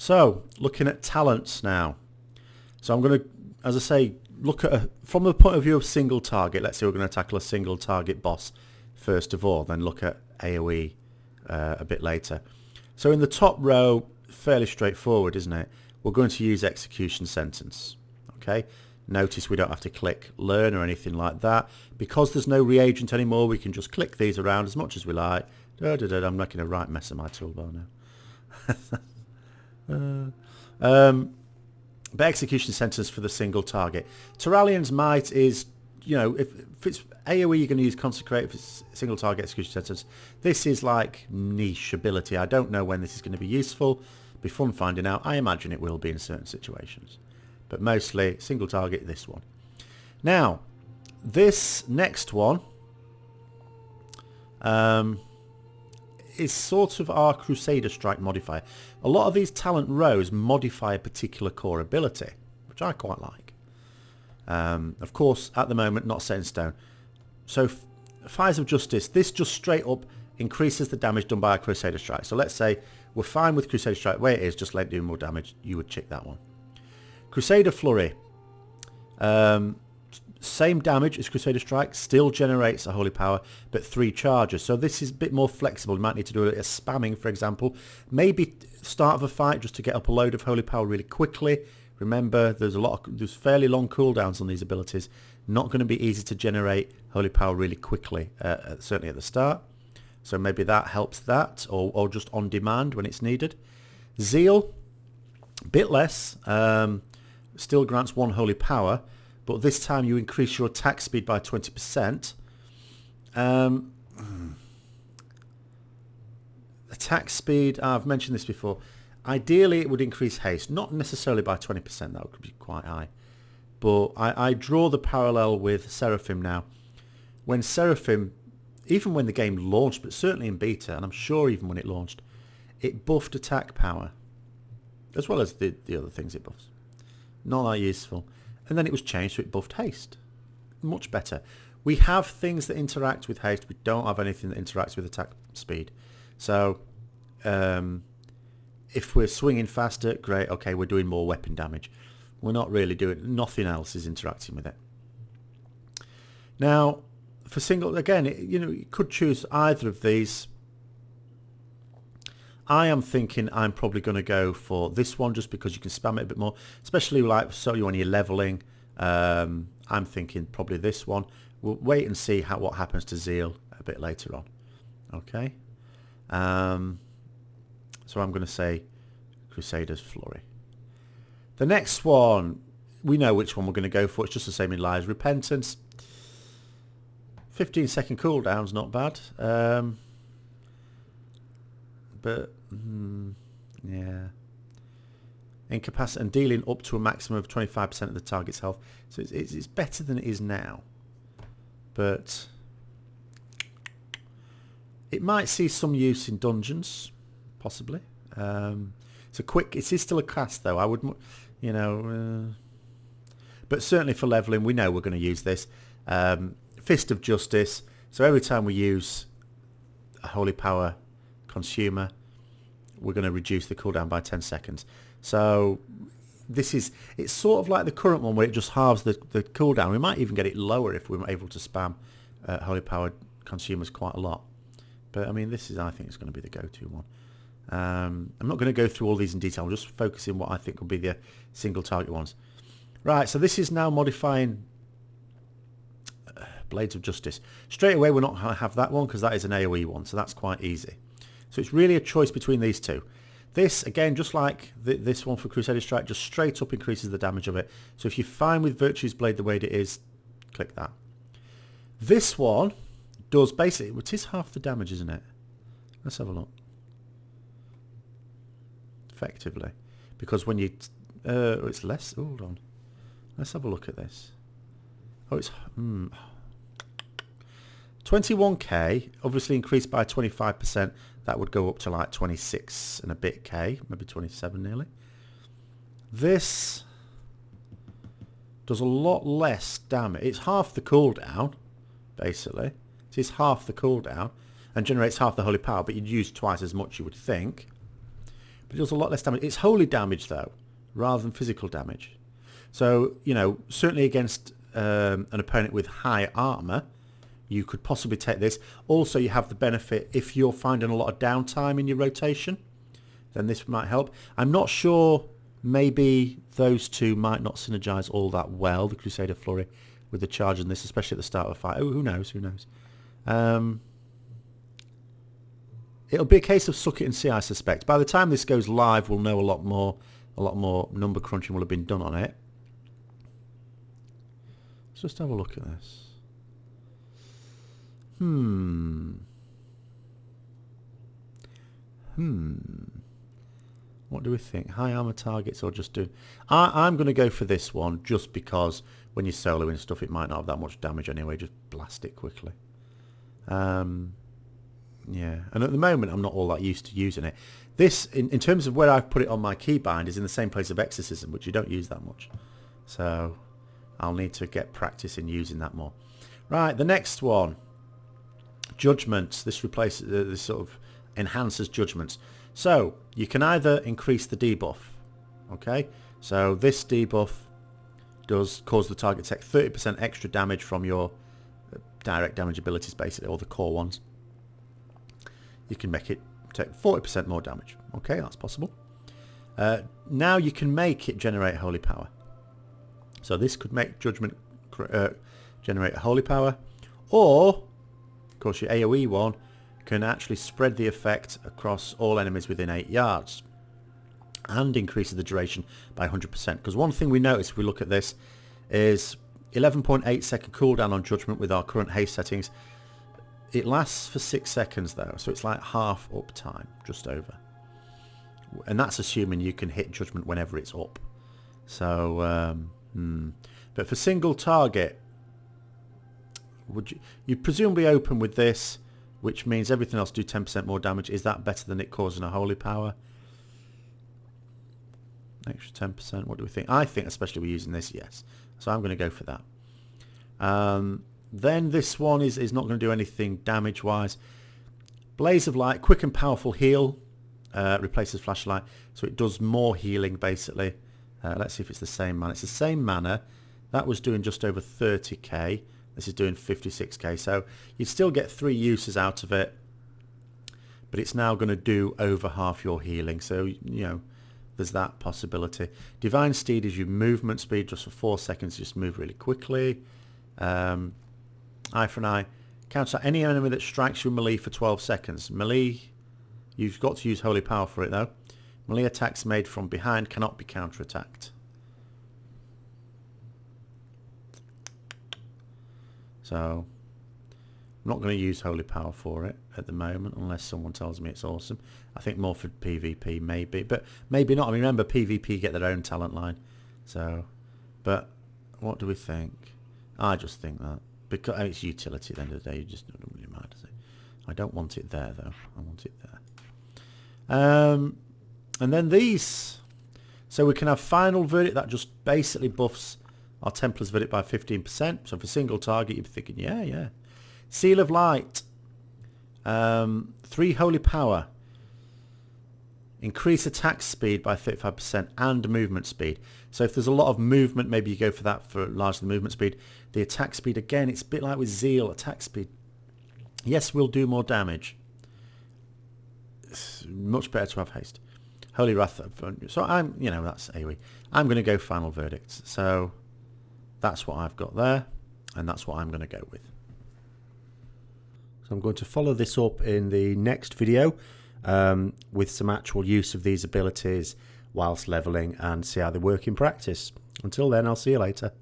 So, looking at talents now. So I'm going to, as I say, look at from the point of view of single target. Let's say we're going to tackle a single target boss first of all, then look at AoE a bit later. So in the top row, fairly straightforward, isn't it? We're going to use execution sentence. Okay. Notice we don't have to click learn or anything like that. Because there's no reagent anymore, we can just click these around as much as we like. I'm making a right mess of my toolbar now. But execution sentence for the single target. Turalian's Might is, you know, if it's AoE, you're going to use Consecrate. If it's single target execution sentence, this is like niche ability. I don't know when this is going to be useful. Be fun finding out. I imagine it will be in certain situations, but mostly single target. This one. Now, this next one is sort of our Crusader Strike modifier. A lot of these talent rows modify a particular core ability, which I quite like. Of course, at the moment, not set in stone. So, Fires of Justice, this just straight up increases the damage done by a Crusader Strike. So let's say we're fine with Crusader Strike where it is, just let it do more damage. You would check that one. Crusader Flory. Same damage as Crusader Strike, still generates a holy power, but 3 charges. So this is a bit more flexible. You might need to do a spamming, for example. Maybe start of a fight just to get up a load of holy power really quickly. Remember, there's fairly long cooldowns on these abilities. Not going to be easy to generate holy power really quickly, certainly at the start. So maybe that helps that, or just on demand when it's needed. Zeal, a bit less. Still grants 1 holy power. But this time you increase your attack speed by 20%. Attack speed, I've mentioned this before. Ideally it would increase haste, not necessarily by 20%, that would be quite high. But I draw the parallel with Seraphim now. When Seraphim, even when the game launched, but certainly in beta, and I'm sure even when it launched, it buffed attack power, as well as the other things it buffs. Not that useful. And then it was changed so it buffed haste. Much better. We have things that interact with haste. We don't have anything that interacts with attack speed. So if we're swinging faster, great. Okay, we're doing more weapon damage. We're not really doing... Nothing else is interacting with it. Now, for single... Again, you could choose either of these. I am thinking I'm probably going to go for this one just because you can spam it a bit more, especially like so when you're leveling. I'm thinking probably this one. We'll wait and see what happens to Zeal a bit later on. Okay. So I'm going to say Crusaders Flory. The next one, we know which one we're going to go for. It's just the same in Lies. Repentance. 15-second cooldown's not bad. But yeah, incapacity and dealing up to a maximum of 25% of the target's health. So it's better than it is now, but it might see some use in dungeons, possibly. It is still a cast though. I would, but certainly for leveling, we know we're going to use this. Fist of Justice. So every time we use a holy power consumer, we're going to reduce the cooldown by 10 seconds. So it's sort of like the current one where it just halves the cooldown. We might even get it lower if we're able to spam holy power consumers quite a lot. But I mean, I think it's going to be the go-to one. I'm not going to go through all these in detail. I'm just focusing what I think will be the single target ones. Right, so this is now modifying Blades of Justice. Straight away we're not going to have that one because that is an AoE one, so that's quite easy. So it's really a choice between these two. This, again, just like this one for Crusader Strike, just straight up increases the damage of it. So if you're fine with Virtue's Blade the way it is, click that. This one does basically, it is half the damage, isn't it? Let's have a look. Effectively. Because when you... it's less. Hold on. Let's have a look at this. Oh, it's... 21k, obviously increased by 25%. That would go up to like 26 and a bit k, maybe 27 nearly. This does a lot less damage. It's half the cooldown, basically. It is half the cooldown and generates half the holy power, but you'd use twice as much, you would think. but it does a lot less damage. It's holy damage though, rather than physical damage. So, you know, certainly against an opponent with high armor, you could possibly take this. Also, you have the benefit if you're finding a lot of downtime in your rotation, then this might help. I'm not sure, maybe those two might not synergize all that well, the Crusader Flory with the charge and this, especially at the start of a fight. Oh, who knows, who knows. It'll be a case of suck it and see, I suspect. By the time this goes live, we'll know a lot more number crunching will have been done on it. Let's just have a look at this. What do we think? High armor targets or just do... I'm going to go for this one just because when you're soloing stuff, it might not have that much damage anyway. Just blast it quickly. Yeah, and at the moment, I'm not all that used to using it. This, in terms of where I've put it on my keybind, is in the same place of Exorcism, which you don't use that much. So I'll need to get practice in using that more. Right, the next one. Judgment. This replaces, this sort of enhances judgments. So you can either increase the debuff. Okay, so this debuff does cause the target to take 30% extra damage from your direct damage abilities, basically, or the core ones. You can make it take 40% more damage. Okay, that's possible. Now you can make it generate holy power. So this could make Judgment generate a holy power, or of course your AoE one can actually spread the effect across all enemies within 8 yards and increases the duration by 100%. Because one thing we notice if we look at this is 11.8 second cooldown on Judgment with our current haste settings. It lasts for 6 seconds though, so it's like half uptime, just over. And that's assuming you can hit Judgment whenever it's up. So, but for single target, you'd presumably open with this, which means everything else do 10% more damage. Is that better than it causing a holy power? Extra 10%, what do we think? I think, especially we're using this, yes. So I'm going to go for that. Then this one is not going to do anything damage-wise. Blaze of Light, quick and powerful heal, replaces Flashlight, so it does more healing, basically. Let's see if it's the same mana. It's the same mana. That was doing just over 30k. This is doing 56k, so you'd still get 3 uses out of it, but it's now going to do over half your healing, so, you know, there's that possibility. Divine Steed is your movement speed, just for 4 seconds, just move really quickly. Eye for an Eye, counter any enemy that strikes you melee for 12 seconds. Melee, you've got to use Holy Power for it though. Melee attacks made from behind cannot be counter-attacked. So, I'm not going to use Holy Power for it at the moment, unless someone tells me it's awesome. I think more for PvP, maybe, but maybe not. I mean, remember, PvP get their own talent line. So, but what do we think? I just think that. Because it's utility at the end of the day, you just don't really mind, does it? I don't want it there, though. I want it there. And then these. So we can have Final Verdict. That just basically buffs our Templar's Verdict by 15%. So for single target, you'd be thinking, yeah. Seal of Light. 3 Holy Power. Increase attack speed by 35% and movement speed. So if there's a lot of movement, maybe you go for that for larger than movement speed. The attack speed, again, it's a bit like with Zeal. Attack speed, yes, will do more damage. It's much better to have haste. Holy Wrath. So I'm, you know, that's AoE. I'm going to go Final Verdict. So that's what I've got there, and that's what I'm going to go with. So I'm going to follow this up in the next video with some actual use of these abilities whilst leveling and see how they work in practice. Until then, I'll see you later.